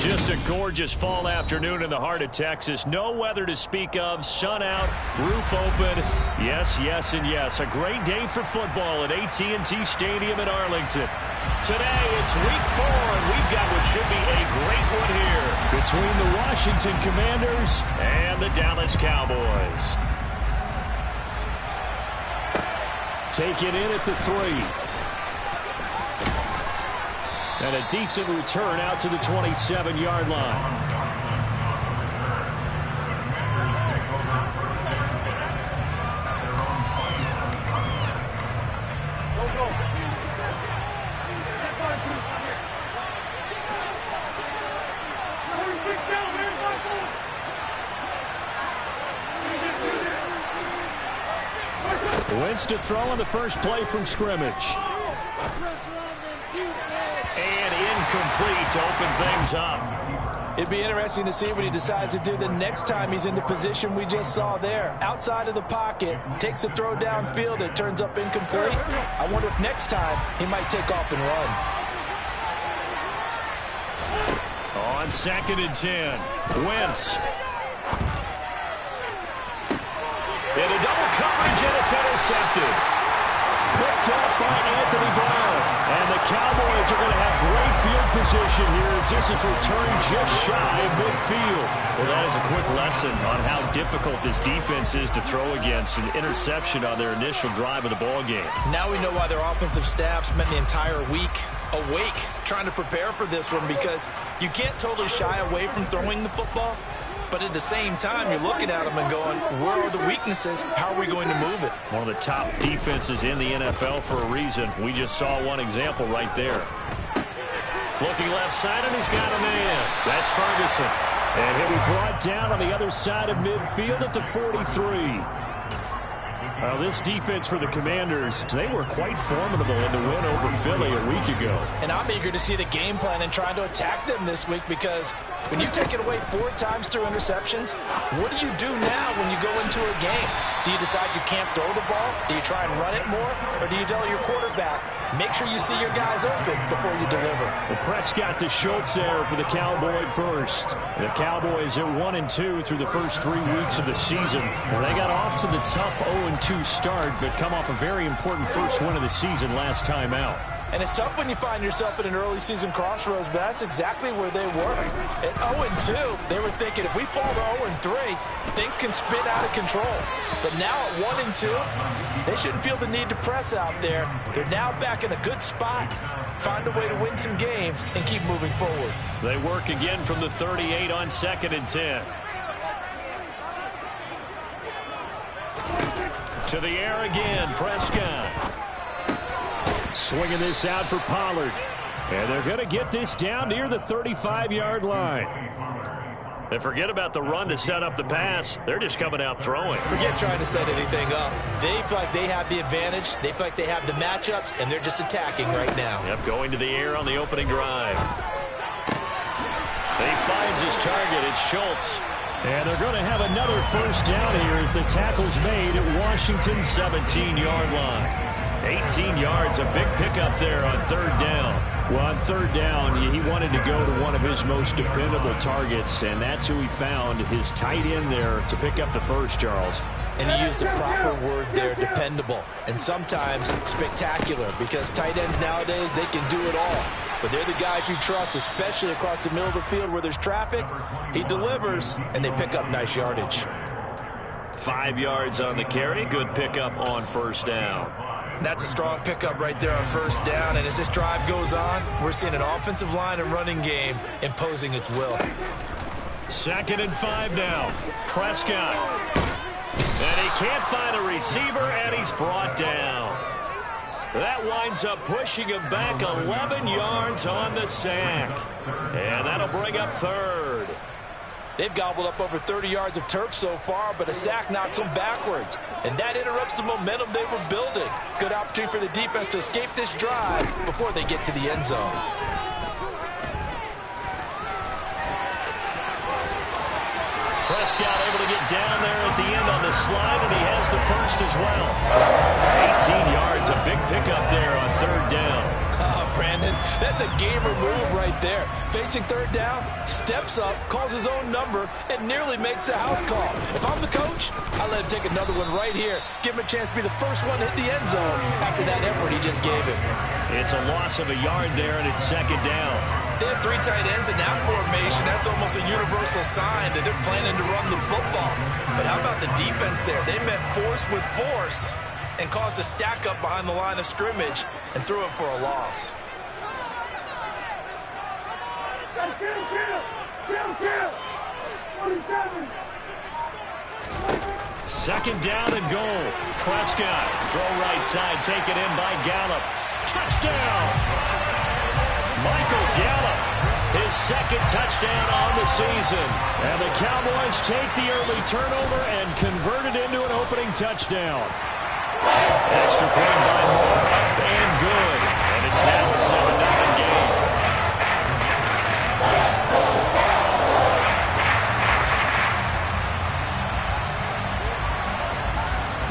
Just a gorgeous fall afternoon in the heart of Texas. No weather to speak of. Sun out, roof open. Yes, yes, and yes. A great day for football at AT&T Stadium in Arlington. Today, it's week 4, and we've got what should be a great one here between the Washington Commanders and the Dallas Cowboys. Take it in at the 3. And a decent return out to the 27-yard line. Wentz to throw on the first play from scrimmage. And incomplete to open things up. It'd be interesting to see what he decides to do the next time he's in the position we just saw there. Outside of the pocket, takes a throw downfield, it turns up incomplete. I wonder if next time he might take off and run. On 2nd and 10, Wentz. In a double coverage, and it's intercepted. Picked up by Anthony Brown. And the Cowboys are going to have great field position here as this is returned just shy of midfield. Well, that is a quick lesson on how difficult this defense is to throw against. An interception on their initial drive of the ball game. Now we know why their offensive staff spent the entire week awake trying to prepare for this one, because you can't totally shy away from throwing the football. But at the same time, you're looking at them and going, where are the weaknesses? How are we going to move it? One of the top defenses in the NFL for a reason. We just saw one example right there. Looking left side, and he's got a man. That's Ferguson. And he'll be brought down on the other side of midfield at the 43. Well, this defense for the Commanders, they were quite formidable in the win over Philly a week ago. And I'm eager to see the game plan and trying to attack them this week, because when you take it away 4 times through interceptions, what do you do now when you go into a game? Do you decide you can't throw the ball? Do you try and run it more? Or do you tell your quarterback, make sure you see your guys open before you deliver? Well, Prescott to Schultz there for the Cowboy first. The Cowboys at 1-2 through the first 3 weeks of the season. Well, they got off to the tough 0-2 start, but come off a very important first win of the season last time out. And it's tough when you find yourself at an early season crossroads, but that's exactly where they were. At 0-2, they were thinking if we fall to 0-3, things can spin out of control. But now at 1-2, they shouldn't feel the need to press out there. They're now back in a good spot. Find a way to win some games and keep moving forward. They work again from the 38 on 2nd and 10. To the air again, Prescott. Swinging this out for Pollard. And they're going to get this down near the 35-yard line. And forget about the run to set up the pass. They're just coming out throwing. Forget trying to set anything up. They feel like they have the advantage. They feel like they have the matchups, and they're just attacking right now. Yep, going to the air on the opening drive. He finds his target. It's Schultz. And they're going to have another first down here as the tackle's made at Washington's 17-yard line. 18 yards, a big pickup there on 3rd down. Well, on 3rd down, he wanted to go to one of his most dependable targets, and that's who he found, his tight end there, to pick up the first, Charles. And he used the proper word there, dependable, and sometimes spectacular, because tight ends nowadays, they can do it all. But they're the guys you trust, especially across the middle of the field where there's traffic. He delivers, and they pick up nice yardage. 5 yards on the carry. Good pickup on first down. That's a strong pickup right there on first down. And as this drive goes on, we're seeing an offensive line and running game imposing its will. 2nd and 5 now. Prescott. And he can't find a receiver, and he's brought down. That winds up pushing him back 11 yards on the sack. And that'll bring up 3rd. They've gobbled up over 30 yards of turf so far, but a sack knocks them backwards. And that interrupts the momentum they were building. Good opportunity for the defense to escape this drive before they get to the end zone. Prescott able to get down there at the end on the slide, and he has the first as well. 18 yards, a big pickup there on third down. Brandon, that's a gamer move right there. Facing third down, steps up, calls his own number, and nearly makes the house call. If I'm the coach, I let him take another one right here. Give him a chance to be the first one to hit the end zone after that effort he just gave him. It's a loss of a yard there, and it's second down. They have 3 tight ends in that formation. That's almost a universal sign that they're planning to run the football. But how about the defense there? They met force with force and caused a stack up behind the line of scrimmage and threw it for a loss. Second down and goal. Prescott, throw right side, taken in by Gallup. Touchdown! Michael Gallup, his second touchdown on the season. And the Cowboys take the early turnover and convert it into an opening touchdown. Extra point by Moore, up and good. And it's now a 7-0 game.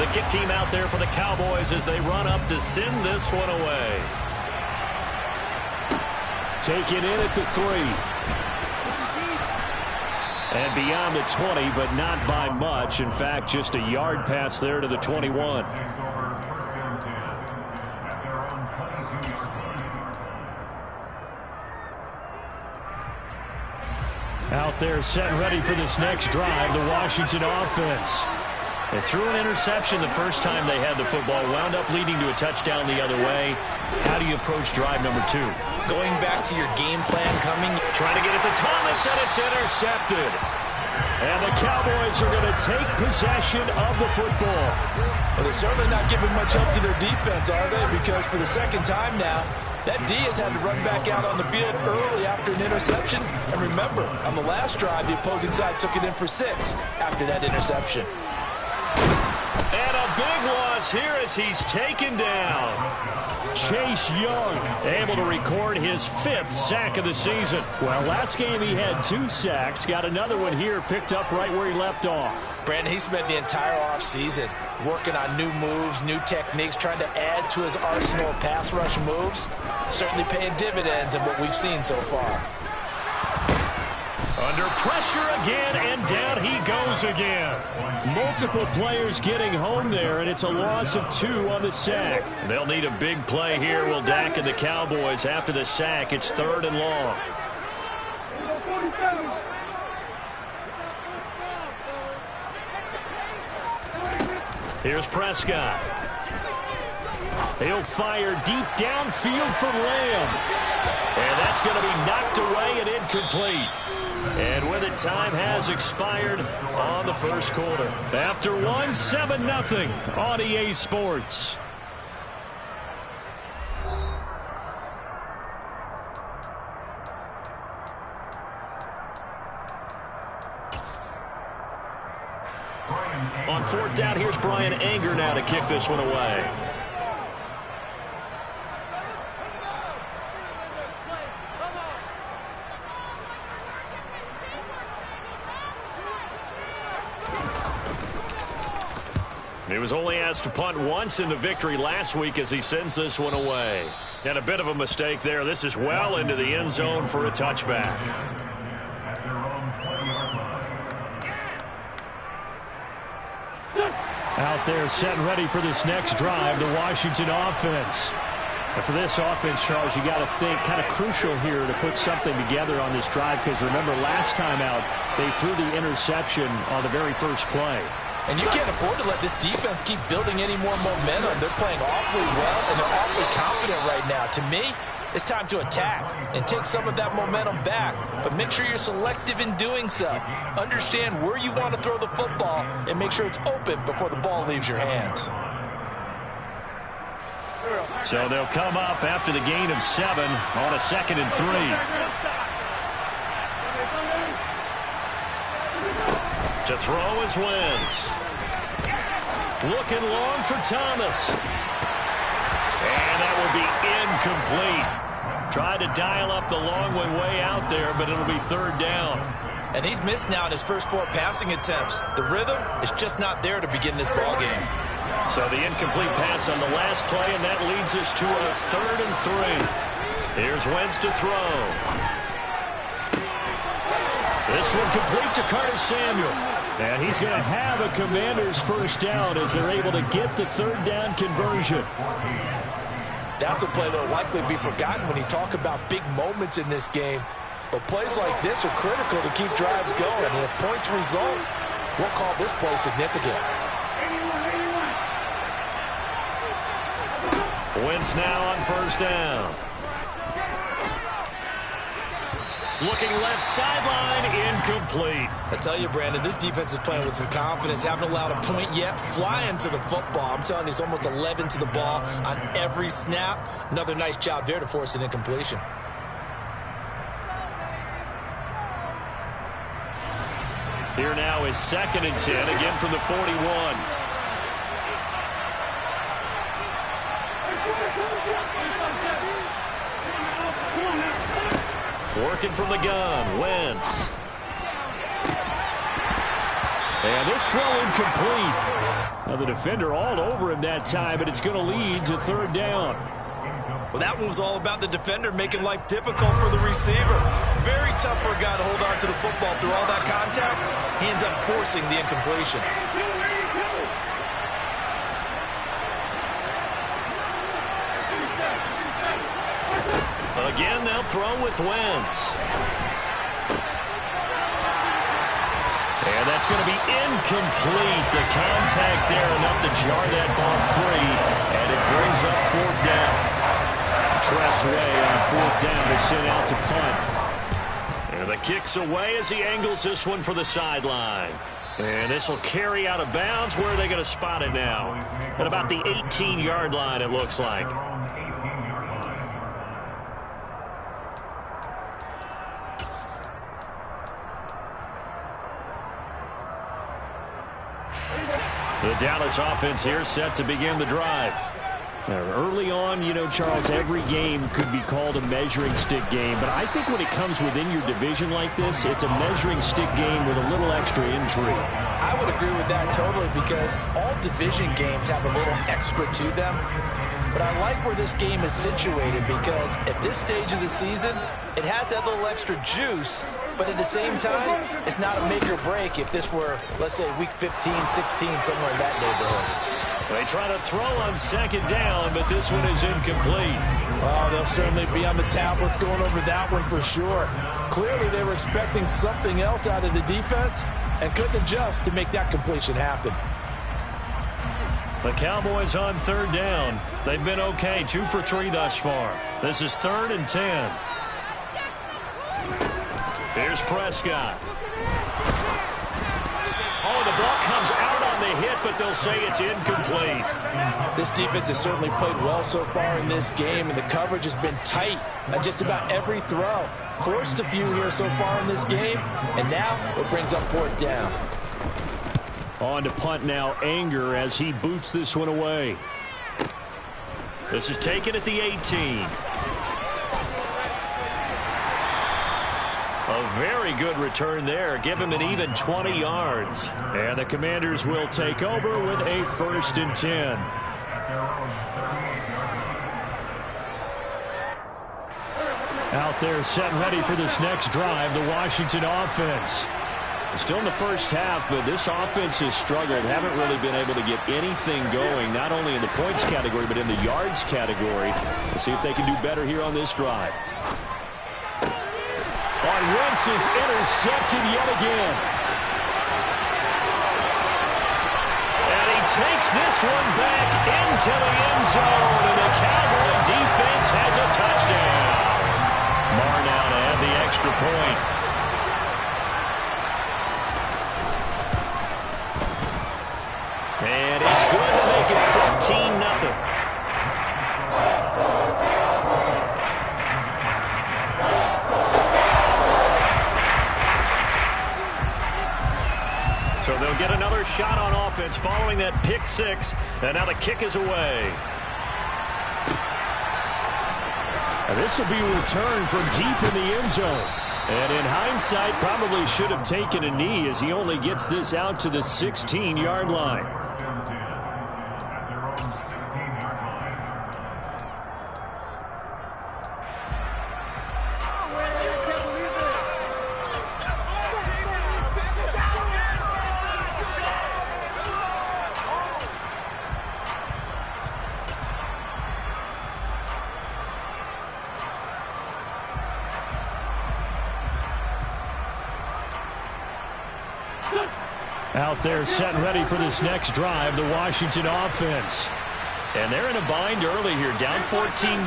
The kick team out there for the Cowboys as they run up to send this one away. Taken in at the 3. And beyond the 20, but not by much. In fact, just a yard pass there to the 21. Out there set and ready for this next drive, the Washington offense. They threw an interception the first time they had the football, wound up leading to a touchdown the other way. How do you approach drive number 2? Going back to your game plan coming. Trying to get it to Thomas, and it's intercepted. And the Cowboys are going to take possession of the football. Well, they're certainly not giving much up to their defense, are they? Because for the second time now, that D has had to run back out on the field early after an interception. And remember, on the last drive, the opposing side took it in for 6 after that interception. And a big loss here as he's taken down. Chase Young able to record his 5th sack of the season. Well, last game he had 2 sacks. Got another one here picked up right where he left off. Brandon, he spent the entire offseason working on new moves, new techniques, trying to add to his arsenal of pass rush moves. Certainly paying dividends in what we've seen so far. Under pressure again, and down he goes again. Multiple players getting home there, and it's a loss of 2 on the sack. They'll need a big play here, will Dak and the Cowboys. After the sack, it's 3rd and long. Here's Prescott. He'll fire deep downfield for Lamb. And that's going to be knocked away and incomplete. And with it, time has expired on the first quarter. After 1, 7-0 on EA Sports. On 4th down, here's Brian Anger now to kick this one away. He was only asked to punt once in the victory last week as he sends this one away. And a bit of a mistake there. This is well into the end zone for a touchback. Out there set and ready for this next drive, the Washington offense. And for this offense, Charles, you got to think kind of crucial here to put something together on this drive, because remember last time out they threw the interception on the very first play. And you can't afford to let this defense keep building any more momentum. They're playing awfully well, and they're awfully confident right now. To me, it's time to attack and take some of that momentum back. But make sure you're selective in doing so. Understand where you want to throw the football and make sure it's open before the ball leaves your hands. So they'll come up after the gain of 7 on a 2nd and 3. To throw is Wentz. Looking long for Thomas. And that will be incomplete. Tried to dial up the long way out there, but it'll be third down. And he's missed now in his first 4 passing attempts. The rhythm is just not there to begin this ball game. So the incomplete pass on the last play, and that leads us to a 3rd and 3. Here's Wentz to throw. This one complete to Curtis Samuel. And he's going to have a Commander's first down as they're able to get the 3rd down conversion. That's a play that will likely be forgotten when you talk about big moments in this game. But plays like this are critical to keep drives going. And if points result, we'll call this play significant. Wentz now on first down. Looking left sideline, incomplete. I tell you, Brandon, this defense is playing with some confidence. Haven't allowed a point yet. Flying to the football. I'm telling you, it's almost 11 to the ball on every snap. Another nice job there to force an incompletion. Here now is 2nd and 10, again from the 41. Working from the gun, Wentz. And this throw incomplete. Now the defender all over him that time, but it's going to lead to 3rd down. Well, that one was all about the defender making life difficult for the receiver. Very tough for a guy to hold on to the football through all that contact. He ends up forcing the incompletion. Again, they'll throw with Wentz. And that's going to be incomplete. The contact there enough to jar that ball free. And it brings up 4th down. Tress Way on 4th down to send out to punt. And the kick's away as he angles this one for the sideline. And this will carry out of bounds. Where are they going to spot it now? At about the 18-yard line, it looks like. The Dallas offense here set to begin the drive. Early on, you know, Charles, every game could be called a measuring stick game. But I think when it comes within your division like this, it's a measuring stick game with a little extra intrigue. I would agree with that totally because all division games have a little extra to them. But I like where this game is situated because at this stage of the season, it has that little extra juice. But at the same time, it's not a make or break if this were, let's say, week 15, 16, somewhere in that neighborhood. They try to throw on 2nd down, but this one is incomplete. Well, they'll certainly be on the tablets going over that one for sure. Clearly, they were expecting something else out of the defense and couldn't adjust to make that completion happen. The Cowboys on 3rd down. They've been okay, 2 for 3 thus far. This is 3rd and 10. Here's Prescott. Oh, the ball comes out on the hit, but they'll say it's incomplete. This defense has certainly played well so far in this game, and the coverage has been tight on just about every throw. Forced a few here so far in this game, and now it brings up 4th down. On to punt now, Anger as he boots this one away. This is taken at the 18. A very good return there. Give him an even 20 yards. And the Commanders will take over with a 1st and 10. Out there set and ready for this next drive, the Washington offense. Still in the first half, but this offense has struggled. Haven't really been able to get anything going, not only in the points category, but in the yards category. We'll see if they can do better here on this drive. Wentz is intercepted yet again. And he takes this one back into the end zone, and the Cowboy defense has a touchdown. Marr now to add the extra point. And it's good to make it 13-0. So they'll get another shot on offense following that pick six. And now the kick is away. And this will be a return from deep in the end zone. And in hindsight, probably should have taken a knee as he only gets this out to the 16-yard line. Out there set and ready for this next drive, the Washington offense. And they're in a bind early here, down 14-0.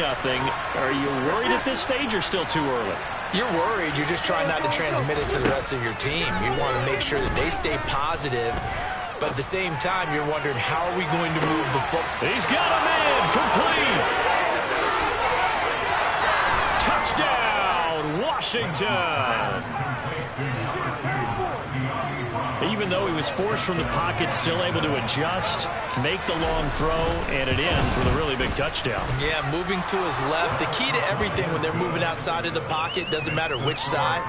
Are you worried at this stage or still too early? You're worried. You're just trying not to transmit it to the rest of your team. You want to make sure that they stay positive. But at the same time, you're wondering, how are we going to move the football? He's got a man. Complete. Touchdown, Washington. Even though he was forced from the pocket, still able to adjust, make the long throw, and it ends with a really big touchdown. Yeah, moving to his left. The key to everything when they're moving outside of the pocket, doesn't matter which side,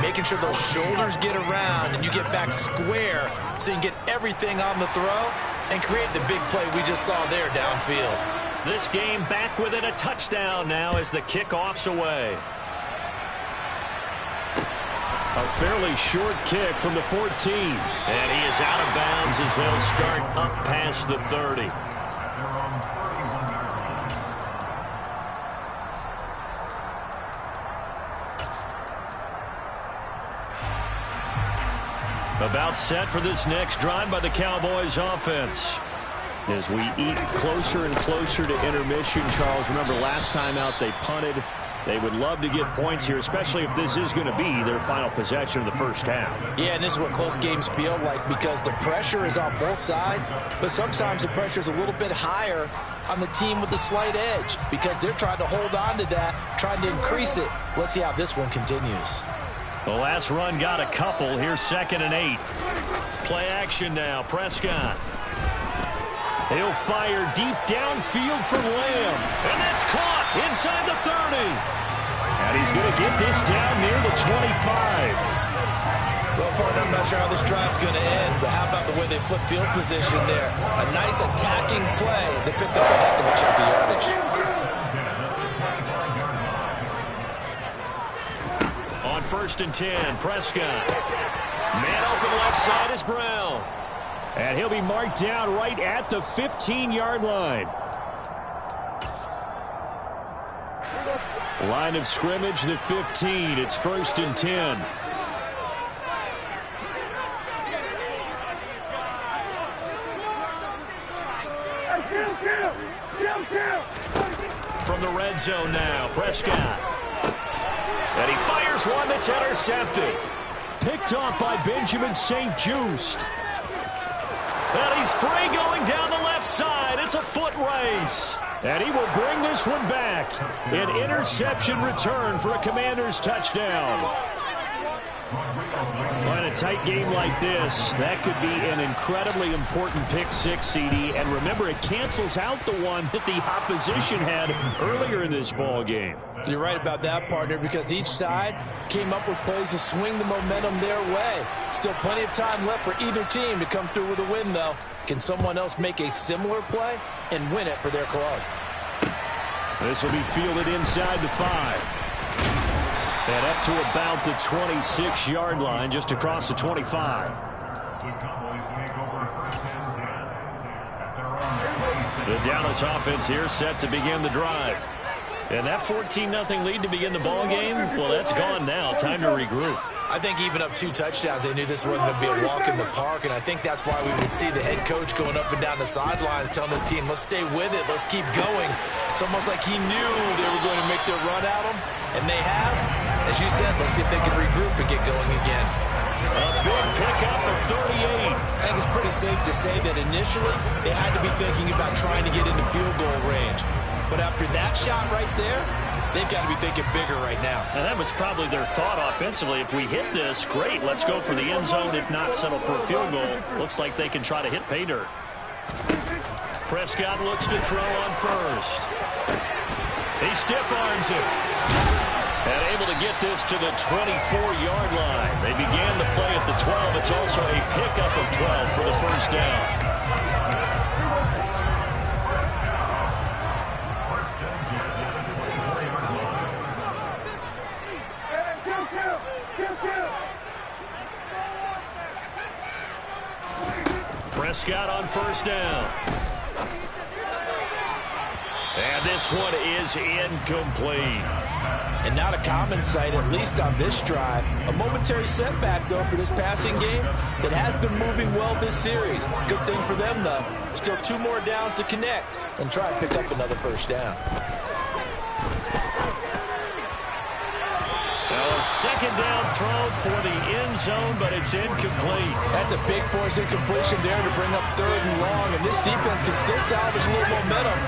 making sure those shoulders get around and you get back square so you can get everything on the throw and create the big play we just saw there downfield. This game back within a touchdown now as the kickoff's away. A fairly short kick from the 14. And he is out of bounds as they'll start up past the 30. About set for this next drive by the Cowboys offense. As we eat closer and closer to intermission, Charles, remember last time out they punted. They would love to get points here, especially if this is going to be their final possession of the first half. Yeah, and this is what close games feel like because the pressure is on both sides, but sometimes the pressure is a little bit higher on the team with the slight edge because they're trying to hold on to that, trying to increase it. Let's see how this one continues. The last run got a couple. Here's 2nd and 8. Play action now. Prescott. He'll fire deep downfield for Lamb. And that's caught inside the 30. And he's going to get this down near the 25. Well, partner, I'm not sure how this drive's going to end, but how about the way they flip field position there? A nice attacking play. They picked up a heck of a chunk of yardage. On 1st and 10, Prescott. Man open left side is Brown. And he'll be marked down right at the 15-yard line. Line of scrimmage, the 15. It's 1st and 10. From the red zone now, Prescott. And he fires one that's intercepted. Picked off by Benjamin St-Juste. And he's free going down the left side. It's a foot race. And he will bring this one back. An interception return for a Commanders touchdown. Well, in a tight game like this, that could be an incredibly important pick six, CD. And remember, it cancels out the one that the opposition had earlier in this ball game. You're right about that, partner, because each side came up with plays to swing the momentum their way. Still plenty of time left for either team to come through with a win, though. Can someone else make a similar play and win it for their club? This will be fielded inside the 5. And up to about the 26-yard line, just across the 25. The Dallas offense here set to begin the drive. And that 14-0 lead to begin the ball game, well, that's gone now. Time to regroup. I think even up 2 touchdowns, they knew this wasn't going to be a walk in the park, and I think that's why we would see the head coach going up and down the sidelines telling his team, let's stay with it, let's keep going. It's almost like he knew they were going to make their run at him, and they have. As you said, let's see if they can regroup and get going again. A big pickup of 38. I think it's pretty safe to say that initially they had to be thinking about trying to get into field goal range. But after that shot right there, they've got to be thinking bigger right now. And that was probably their thought offensively. If we hit this, great. Let's go for the end zone. If not, settle for a field goal. Looks like they can try to hit pay dirt. Prescott looks to throw on first. He stiff arms it. And able to get this to the 24-yard line. They began the play at the 12. It's also a pickup of 12 for the first down. Prescott on first down. And this one is incomplete. And not a common sight, at least on this drive. A momentary setback, though, for this passing game that has been moving well this series. Good thing for them, though. Still 2 more downs to connect and try and pick up another first down. A second down throw for the end zone, but it's incomplete. That's a big force incompletion there to bring up 3rd and long, and this defense can still salvage a little momentum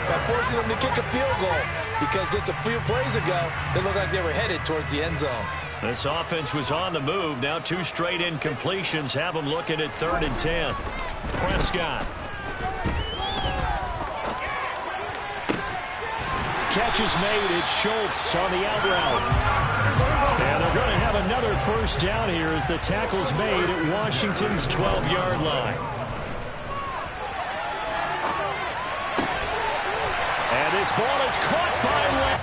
by forcing them to kick a field goal, because just a few plays ago, they looked like they were headed towards the end zone. This offense was on the move. Now 2 straight incompletions have them looking at 3rd and 10. Prescott. Catch is made. It's Schultz on the out route. And they're going to have another first down here as the tackle's made at Washington's 12-yard line. And this ball is caught by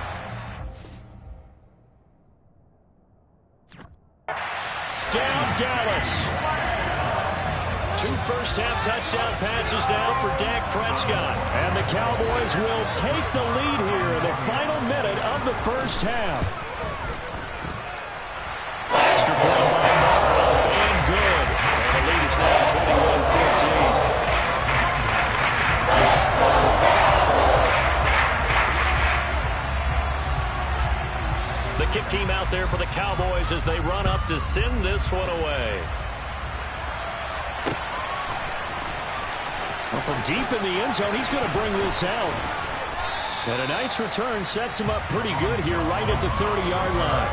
down Dallas. 2 first-half touchdown passes now for Dak Prescott. And the Cowboys will take the lead here in the final minute of the first half. Extra point by Morrow, and good. And the lead is now 21-14. The kick team out there for the Cowboys as they run up to send this one away. Well, from deep in the end zone, he's going to bring this out. And a nice return sets him up pretty good here right at the 30-yard line.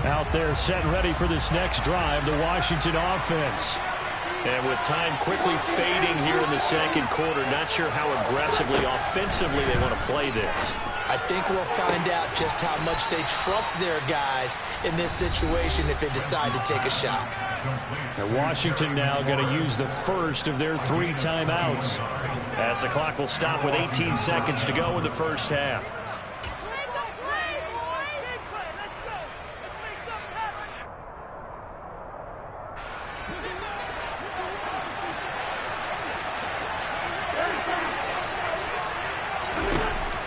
Out there set and ready for this next drive, the Washington offense. And with time quickly fading here in the second quarter, not sure how aggressively, offensively they want to play this. I think we'll find out just how much they trust their guys in this situation if they decide to take a shot. And Washington now going to use the first of their 3 timeouts, as the clock will stop with 18 seconds to go in the first half.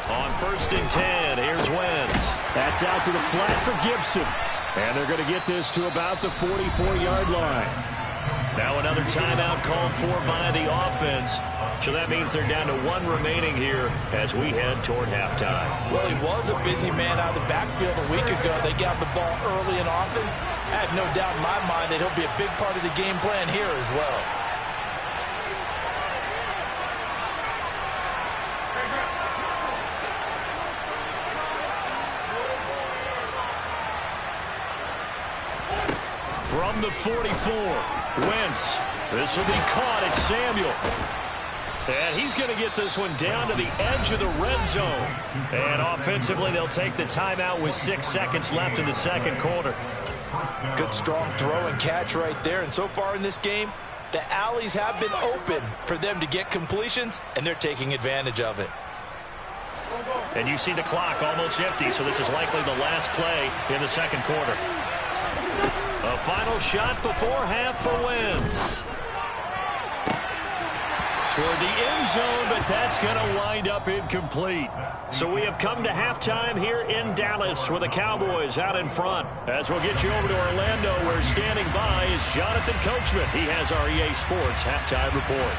On 1st and 10, here's Wentz. That's out to the flat for Gibson. And they're going to get this to about the 44-yard line. Now another timeout called for by the offense. So that means they're down to 1 remaining here as we head toward halftime. Well, he was a busy man out of the backfield a week ago. They got the ball early and often. I have no doubt in my mind that he'll be a big part of the game plan here as well. From the 44, Wentz. This will be caught at Samuel. And he's going to get this one down to the edge of the red zone. And offensively, they'll take the timeout with 6 seconds left in the second quarter. Good, strong throw and catch right there. And so far in this game, the alleys have been open for them to get completions, and they're taking advantage of it. And you see the clock almost empty, so this is likely the last play in the second quarter. A final shot before half for Wentz. Toward the end zone, but that's going to wind up incomplete. So we have come to halftime here in Dallas with the Cowboys out in front. As we'll get you over to Orlando, where standing by is Jonathan Coachman. He has our EA Sports halftime report.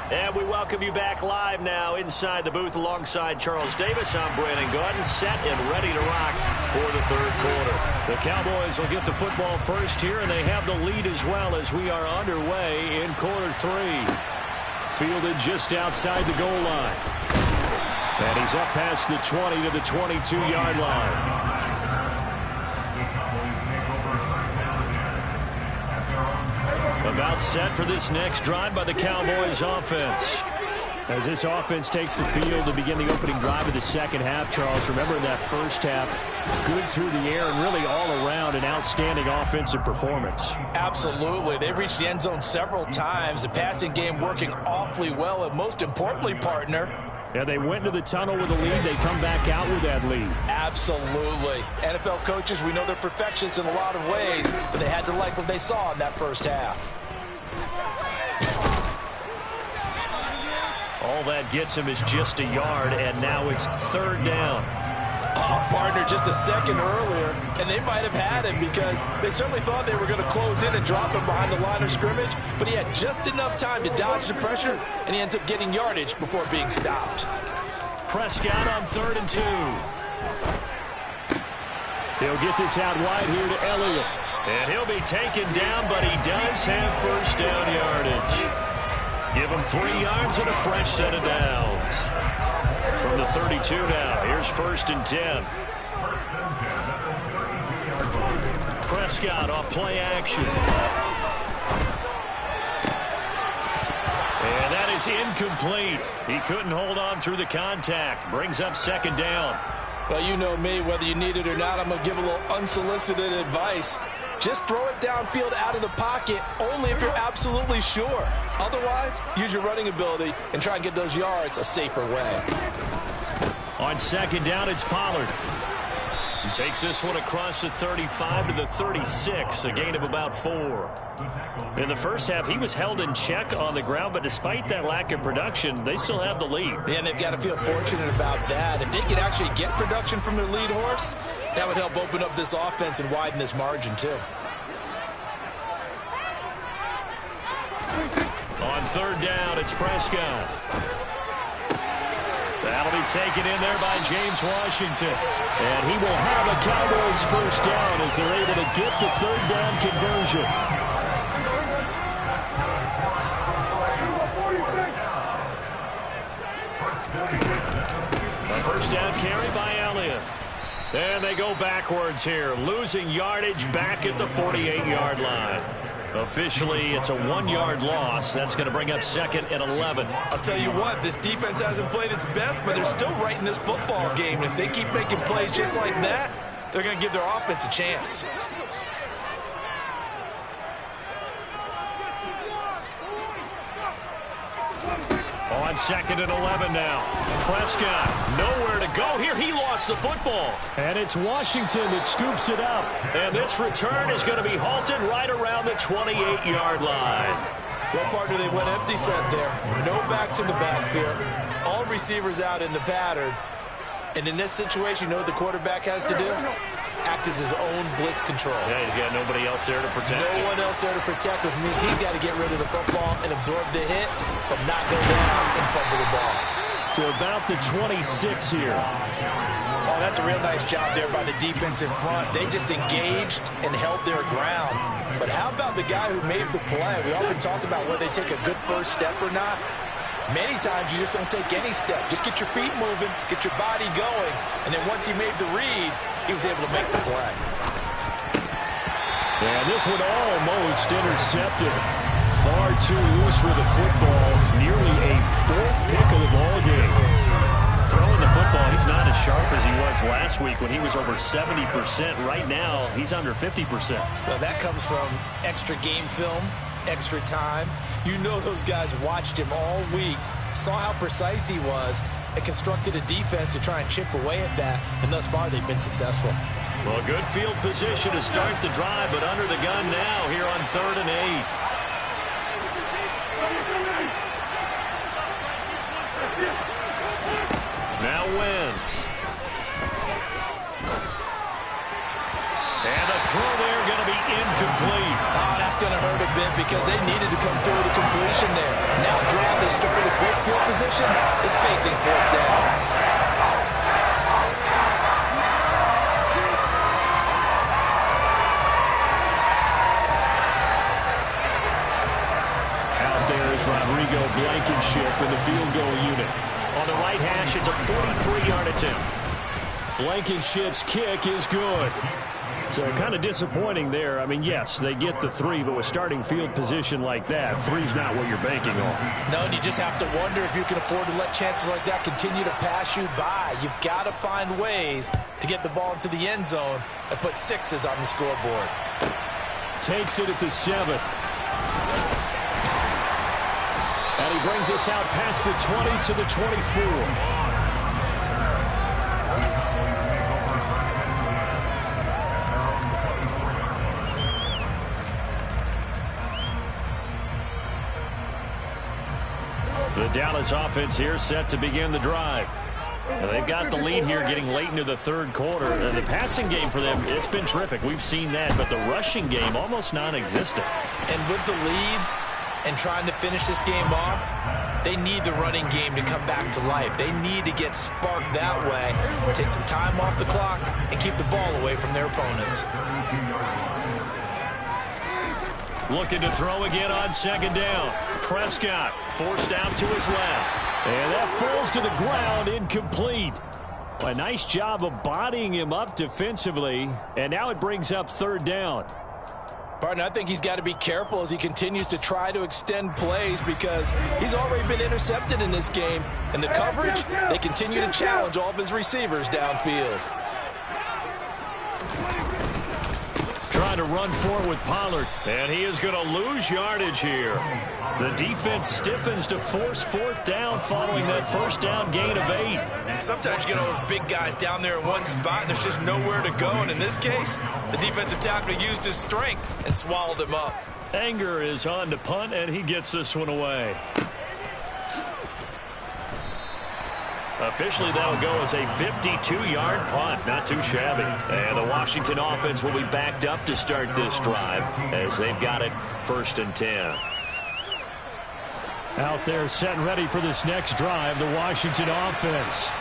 And we welcome you back live now inside the booth alongside Charles Davis. I'm Brandon Gordon, set and ready to rock for the third quarter. The Cowboys will get the football first here, and they have the lead as well as we are underway in quarter three. Fielded just outside the goal line. And he's up past the 20 to the 22-yard line. About set for this next drive by the Cowboys offense. As this offense takes the field to begin the opening drive of the second half, Charles, remember in that first half, good through the air and really all around an outstanding offensive performance. Absolutely. They've reached the end zone several times. The passing game working awfully well, and most importantly, partner, yeah, they went into the tunnel with a lead. They come back out with that lead. Absolutely. NFL coaches, we know they're perfectionists in a lot of ways, but they had to like what they saw in that first half. All that gets him is just a yard, and now it's third down. Partner, just a second earlier, and they might have had him because they certainly thought they were going to close in and drop him behind the line of scrimmage, but he had just enough time to dodge the pressure, and he ends up getting yardage before being stopped. Prescott on 3rd and 2. He'll get this out wide here to Elliott. And he'll be taken down, but he does have first down yardage. Give him 3 yards and a fresh set of downs. From the 32 now, here's 1st and 10. Prescott off play action. And that is incomplete. He couldn't hold on through the contact. Brings up 2nd down. Well, you know me, whether you need it or not, I'm going to give a little unsolicited advice. Just throw it downfield out of the pocket only if you're absolutely sure. Otherwise, use your running ability and try and get those yards a safer way. On 2nd down, it's Pollard. He takes this one across the 35 to the 36, a gain of about 4. In the first half, he was held in check on the ground, but despite that lack of production, they still have the lead. Yeah, and they've got to feel fortunate about that. If they could actually get production from their lead horse, that would help open up this offense and widen this margin, too. On 3rd down, it's Prescott. That'll be taken in there by James Washington. And he will have a Cowboys first down as they're able to get the 3rd down conversion. A first down carry by Elliott. And they go backwards here, losing yardage back at the 48-yard line. Officially, it's a 1-yard loss. That's going to bring up 2nd and 11. I'll tell you what, this defense hasn't played its best, but they're still right in this football game. And if they keep making plays just like that, they're going to give their offense a chance. On 2nd and 11 now. Prescott, nowhere to go here. He lost the football. And it's Washington that scoops it up. And this return is going to be halted right around the 28-yard line. Well, partner, they went empty set there. No backs in the backfield. All receivers out in the pattern. And in this situation, you know what the quarterback has to do? Act as his own blitz control. Yeah, he's got nobody else there to protect. No one else there to protect, which means he's got to get rid of the football and absorb the hit, but not go down and fumble the ball. To about the 26 here. Oh, that's a real nice job there by the defense in front. They just engaged and held their ground. But how about the guy who made the play? We often talk about whether they take a good first step or not. Many times you just don't take any step. Just get your feet moving, get your body going, and then once he made the read, he was able to make the play. And this one almost intercepted. Far too loose with the football. Nearly a 4th pick of the ball game. Throwing the football, he's not as sharp as he was last week when he was over 70%. Right now, he's under 50%. Well, that comes from extra game film, extra time. You know those guys watched him all week, saw how precise he was, and constructed a defense to try and chip away at that, and thus far they've been successful. Well, good field position to start the drive, but under the gun now here on 3rd and 8. Now Wentz. And the throw there going to be incomplete. Oh, that's going to hurt a bit. it because they needed to come through the completion there. Now drive that started with great field position is facing fourth down. Rodrigo Blankenship in the field goal unit. On the right hash, it's a 43-yard attempt. Blankenship's kick is good. So kind of disappointing there. I mean, yes, they get the 3, but with starting field position like that, 3's not what you're banking on. No, and you just have to wonder if you can afford to let chances like that continue to pass you by. You've got to find ways to get the ball into the end zone and put 6s on the scoreboard. Takes it at the 7. And he brings us out past the 20 to the 24. The Dallas offense here set to begin the drive. And they've got the lead here getting late into the third quarter. And the passing game for them, it's been terrific. We've seen that, but the rushing game almost non-existent. And with the lead and trying to finish this game off, they need the running game to come back to life. They need to get sparked that way, take some time off the clock, and keep the ball away from their opponents. Looking to throw again on second down. Prescott forced out to his left. And that falls to the ground, incomplete. A nice job of bodying him up defensively. And now it brings up third down. Partner, I think he's got to be careful as he continues to try to extend plays because he's already been intercepted in this game. And the coverage, they continue to challenge all of his receivers downfield. Trying to run forward with Pollard, and he is going to lose yardage here. The defense stiffens to force fourth down following that first down gain of 8. Sometimes you get all those big guys down there in one spot, and there's just nowhere to go. And in this case, the defensive tackle used his strength and swallowed him up. Anger is on to punt, and he gets this one away. Officially, that'll go as a 52-yard punt. Not too shabby. And the Washington offense will be backed up to start this drive as they've got it 1st and 10. Out there set and ready for this next drive, the Washington offense.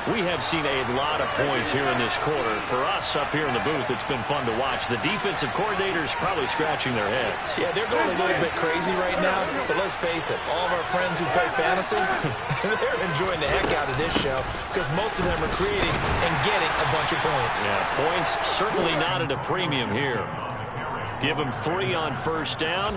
We have seen a lot of points here in this quarter. For us up here in the booth, it's been fun to watch. The defensive coordinators probably scratching their heads. Yeah, they're going a little bit crazy right now, but let's face it, all of our friends who play fantasy, they're enjoying the heck out of this show because most of them are creating and getting a bunch of points. Yeah, points certainly not at a premium here. Give them 3 on first down.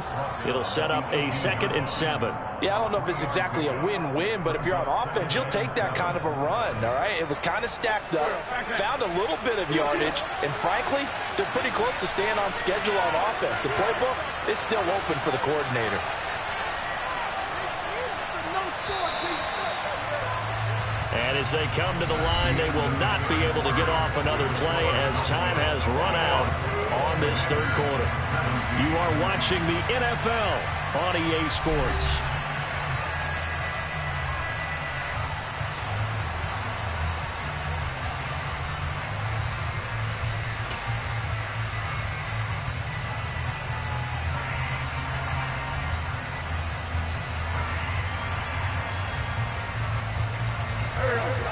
It'll set up a 2nd and 7. Yeah, I don't know if it's exactly a win-win, but if you're on offense, you'll take that kind of a run, all right? It was kind of stacked up, found a little bit of yardage, and frankly, they're pretty close to staying on schedule on offense. The playbook is still open for the coordinator. And as they come to the line, they will not be able to get off another play as time has run out on this third quarter. You are watching the NFL on EA Sports.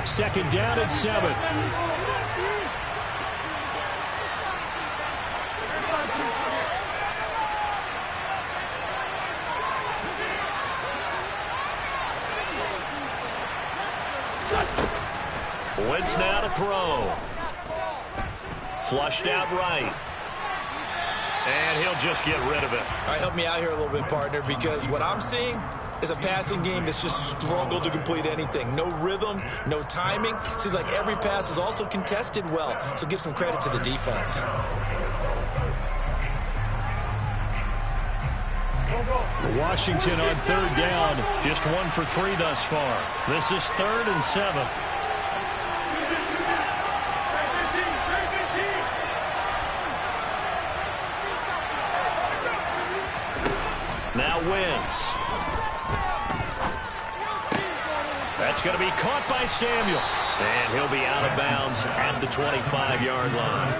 Second down and 7. Wentz now to throw. Flushed out right. And he'll just get rid of it. All right, help me out here a little bit, partner, because what I'm seeing is a passing game that's just struggled to complete anything. No rhythm, no timing. Seems like every pass is also contested well, so give some credit to the defense. Washington on third down, just 1 for 3 thus far. This is 3rd and 7. Now Wentz. That's going to be caught by Samuel. And he'll be out of bounds at the 25-yard line.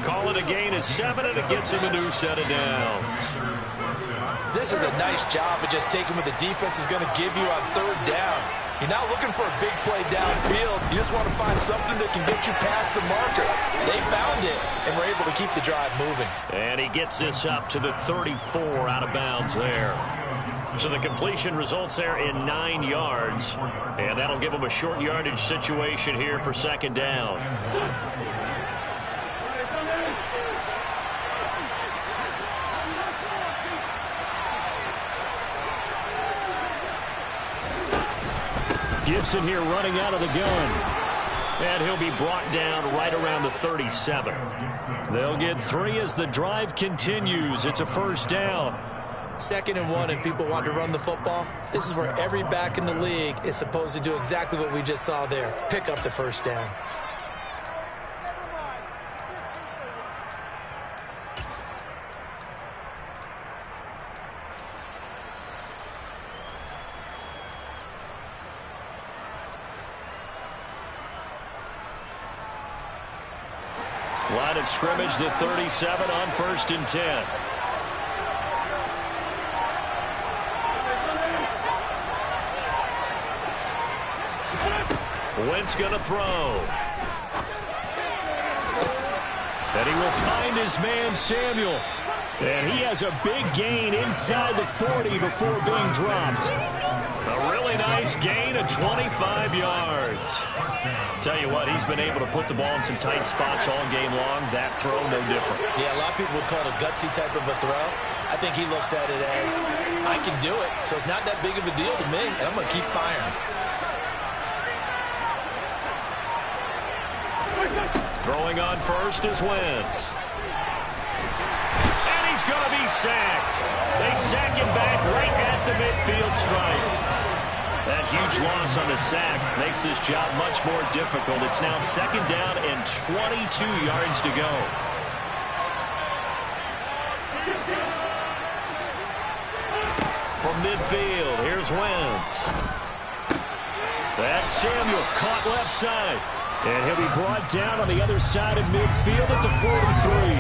Call it a gain of 7, and it gets him a new set of downs. This is a nice job of just taking what the defense is going to give you on third down. You're not looking for a big play downfield. You just want to find something that can get you past the marker. They found it, and were able to keep the drive moving. And he gets this up to the 34 out of bounds there. So the completion results there in 9 yards. And that'll give him a short yardage situation here for second down. Gibson here running out of the gun. And he'll be brought down right around the 37. They'll get 3 as the drive continues. It's a first down. 2nd and 1, and people want to run the football. This is where every back in the league is supposed to do exactly what we just saw there. Pick up the first down. Line of scrimmage, the 37 on 1st and 10. Wentz going to throw. And he will find his man, Samuel. And he has a big gain inside the 40 before being dropped. A really nice gain of 25 yards. Tell you what, he's been able to put the ball in some tight spots all game long. That throw, no different. Yeah, a lot of people would call it a gutsy type of a throw. I think he looks at it as, I can do it, so it's not that big of a deal to me, and I'm going to keep firing. Throwing on first is Wentz. And he's going to be sacked. They sack him back right at the midfield stripe. That huge loss on the sack makes this job much more difficult. It's now 2nd down and 22 yards to go. From midfield, here's Wentz. That's Samuel, caught left side. And he'll be brought down on the other side of midfield at the 43.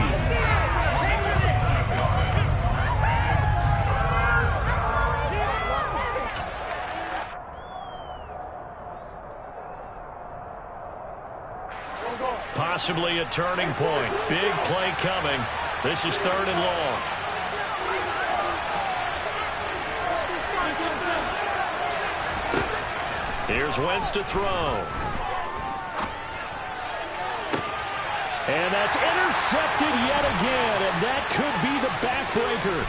Possibly a turning point. Big play coming. This is 3rd and long. Here's Wentz to throw. And that's intercepted yet again, and that could be the backbreaker.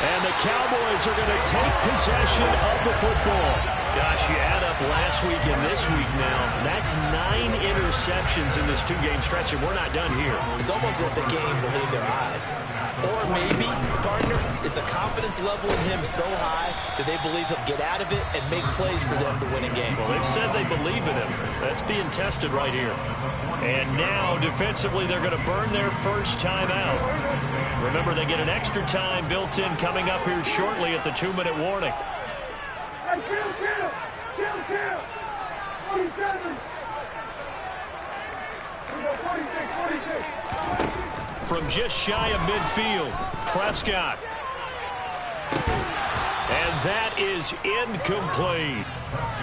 And the Cowboys are going to take possession of the football. Gosh, you add up last week and this week now. That's 9 interceptions in this 2-game stretch, and we're not done here. It's almost like the game believed their eyes. Or maybe, partner, is the confidence level in him so high that they believe he'll get out of it and make plays for them to win a game. Well, they've said they believe in him. That's being tested right here. And now, defensively, they're going to burn their first time out. Remember, they get an extra time built in coming up here shortly at the 2-minute warning. Hey, kill. 47. We go 46. From just shy of midfield, Prescott. And that is incomplete.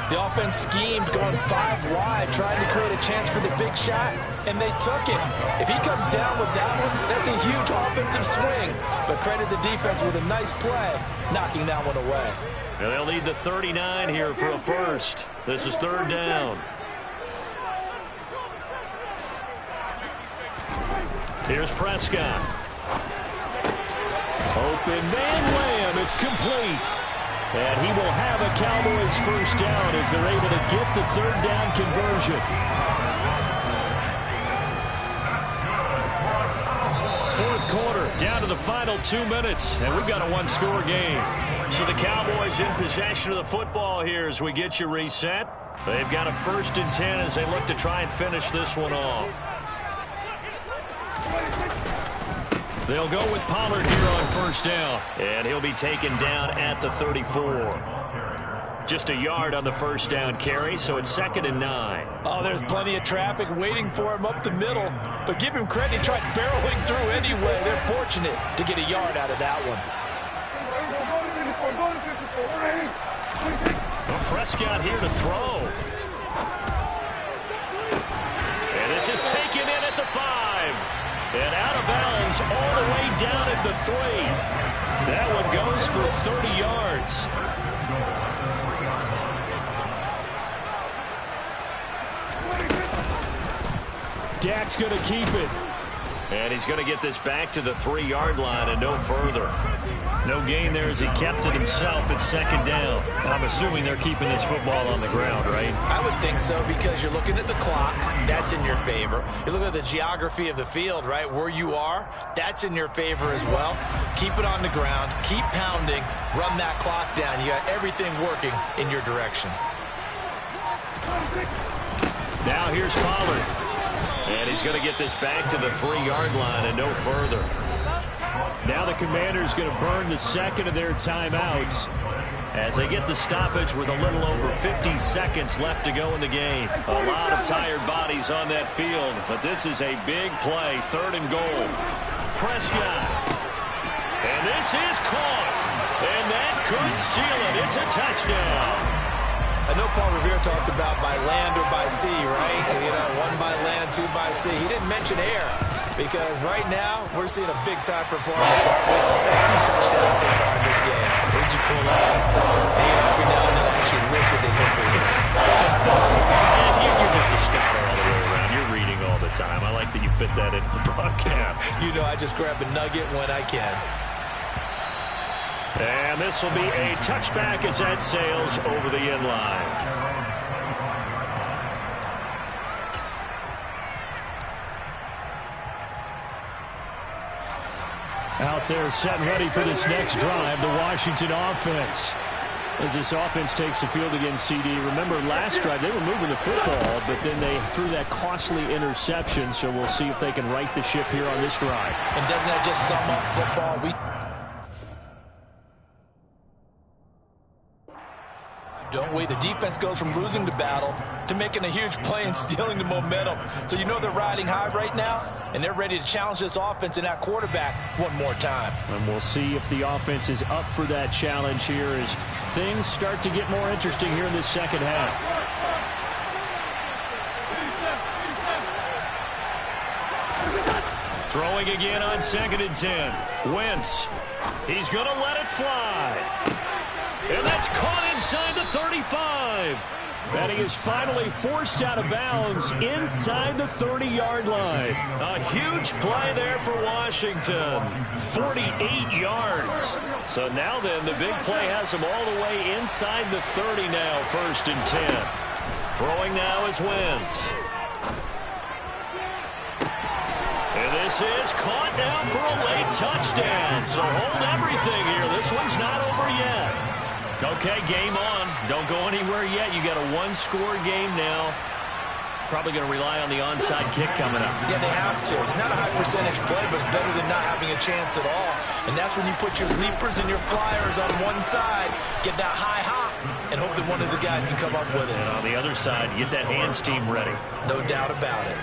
The offense schemed going 5 wide, trying to create a chance for the big shot, and they took it. If he comes down with that one, that's a huge offensive swing. But credit the defense with a nice play, knocking that one away. And they'll need the 39 here for a first. This is 3rd down. Here's Prescott. Open man Lamb. It's complete. And he will have a Cowboys first down as they're able to get the 3rd down conversion. 4th quarter, down to the final 2 minutes, and we've got a 1-score game. So the Cowboys in possession of the football here as we get you reset. They've got a 1st and 10 as they look to try and finish this one off. They'll go with Pollard here on 1st down, and he'll be taken down at the 34. Just a yard on the first down carry, so it's 2nd and 9. Oh, there's plenty of traffic waiting for him up the middle. But give him credit, he tried barreling through anyway. They're fortunate to get a yard out of that one. Well, Prescott here to throw. And this is taken in at the 5. And out of bounds all the way down at the 3. That one goes for 30 yards. Dak's going to keep it. And he's going to get this back to the 3-yard line and no further. No gain there as he kept it himself at 2nd down. I'm assuming they're keeping this football on the ground, right? I would think so, because you're looking at the clock. That's in your favor. You look at the geography of the field, right? Where you are, that's in your favor as well. Keep it on the ground. Keep pounding. Run that clock down. You got everything working in your direction. Now here's Pollard. And he's going to get this back to the 3-yard line and no further. Now the Commanders going to burn the second of their timeouts as they get the stoppage with a little over 50 seconds left to go in the game. A lot of tired bodies on that field, but this is a big play. 3rd and goal. Prescott. And this is caught. And that could seal it. It's a touchdown. I know Paul Revere talked about by land or by sea, right? You know, 1 by land, 2 by sea. He didn't mention air, because right now we're seeing a big-time performance, aren't we? That's 2 touchdowns so far in this game. Where'd you pull that? Every now and then I actually listen to history class. You're just a scholar all the way around. You're reading all the time. I like that you fit that into the broadcast. You know, I just grab a nugget when I can. And this will be a touchback as that sails over the end line. Out there set and ready for this next drive, the Washington offense. As this offense takes the field against CD. Remember last drive they were moving the football, but then they threw that costly interception, so we'll see if they can right the ship here on this drive. And doesn't that just sum up football? Don't we? The defense goes from losing the battle to making a huge play and stealing the momentum. So you know they're riding high right now, and they're ready to challenge this offense and that quarterback one more time. And we'll see if the offense is up for that challenge here as things start to get more interesting here in the second half. Throwing again on 2nd and 10. Wentz. He's going to let it fly. And that's caught inside the 35. And he is finally forced out of bounds inside the 30-yard line. A huge play there for Washington. 48 yards. So now then, the big play has him all the way inside the 30 now, 1st and 10. Throwing now is Wentz. And this is caught now for a late touchdown. So hold everything here. This one's not over yet. Okay, game on. Don't go anywhere yet. You got a 1-score game now. Probably going to rely on the onside kick coming up. Yeah, they have to. It's not a high-percentage play, but it's better than not having a chance at all. And that's when you put your leapers and your flyers on one side, get that high hop, and hope that one of the guys can come up with it. And on the other side, get that hands team ready. No doubt about it.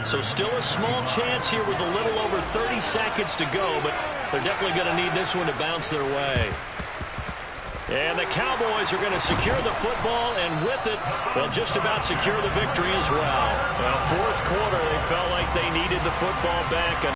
So still a small chance here with a little over 30 seconds to go, but they're definitely going to need this one to bounce their way. And the Cowboys are going to secure the football, and with it, they'll just about secure the victory as well. Well, 4th quarter, they felt like they needed the football back.